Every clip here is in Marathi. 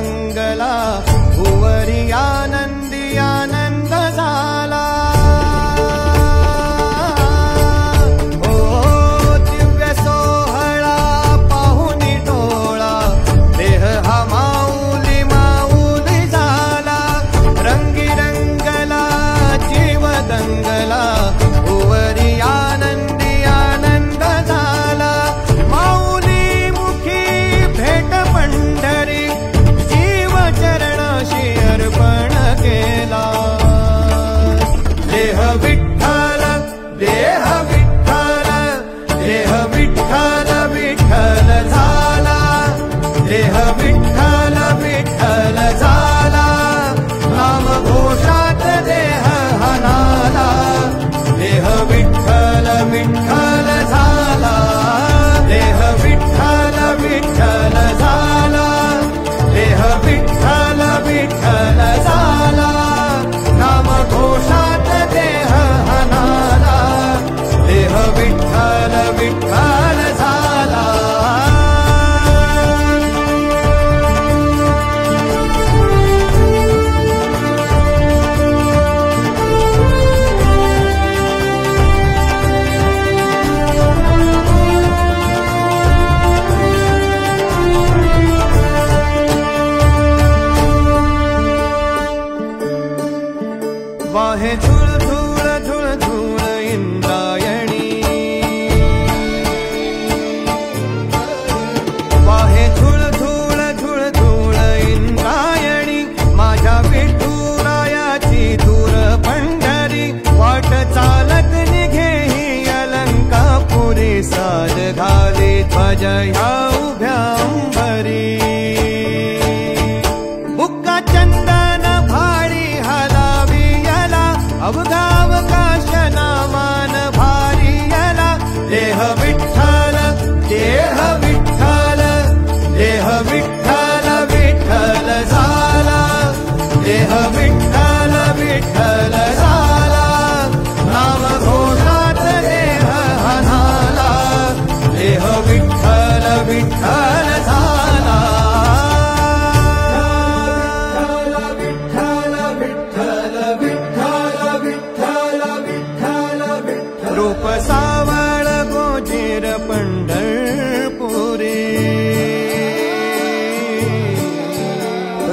रंगला, भुवरी आनंदी आनंद झाला। ओ दिव्य सोहळा पाहुनी डोळा, देह हा माऊली माऊली झाला। रंगी रंगला जीव दंगला, भुवरी आनंदी आनंद झाला। माऊली मुखी भेट पंढरी, जीव चरणाशी अर्पण केला। देह विठ्ठल देह विठ्ठल, देह विठ्ठल विठ्ठल झाला। देह विठ्ठल विठ्ठल झाला, नाम घोषात देह हनाला। देह विठ्ठल विठ्ठल झाला, देह विठ्ठल विठ्ठल झाला। देह विठ्ठल विठ्ठल झाला, नाम घोषात देह हनाला। देह विठ्ठल विठ्ठल झाला। वाहे झुळ झुळ झुळ झुळ इंद्रायणी, वाहे झुळ झुळ झुळ झुळ इंद्रायणी। माझ्या विठुरायाची दूर पंढरी, वाट चालत निघे ही अलंकापुरी। साज घाली ध्वज ह्या उभ्या अंबरी, बुक्का चंदन भारी हलावी याला, अवघावकाश नामान भारी याला। देह विठ्ठल देह विठ्ठल, देह विठ्ठल विठ्ठल झाला। देह विठ्ठल विठ्ठल झाला, नाम घोषात देह हनाला। देह विठ्ठल विठ्ठल झाला। रूप सावळ गोजीर पंढरपुरी,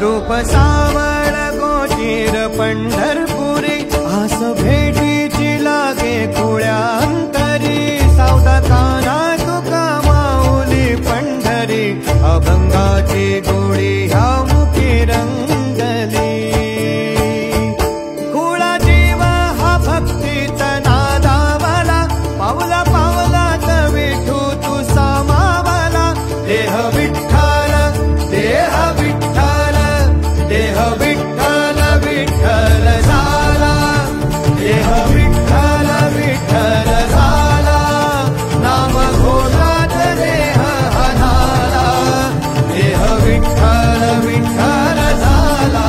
रूप सावळ गोजीर पंढरपुरी। आस भेटीची लागे खुळ्या अंतरी, सावता काना तुका माऊली पंढरी। अभंगाची गोडी ह्या मुखी रंगली, कुळा जीव हा भक्तीचा नादावाला। पावला पावलात विठू तू सामावाला। देह विठ्ठल देह विठ्ठल, देह विठ्ठल विठ्ठल झाला। देह विठ्ठल विठ्ठल झाला, नाम घोषात देह हनाला। देह विठ्ठल विठ्ठल झाला,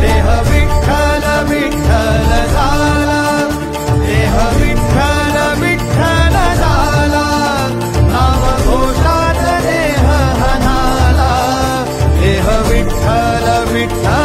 देह विठ्ठल विठ्ठल झाला। देह विठ्ठल विठ्ठल झाला, नाम घोषात देह हनाला। देह विठ्ठल विठ्ठल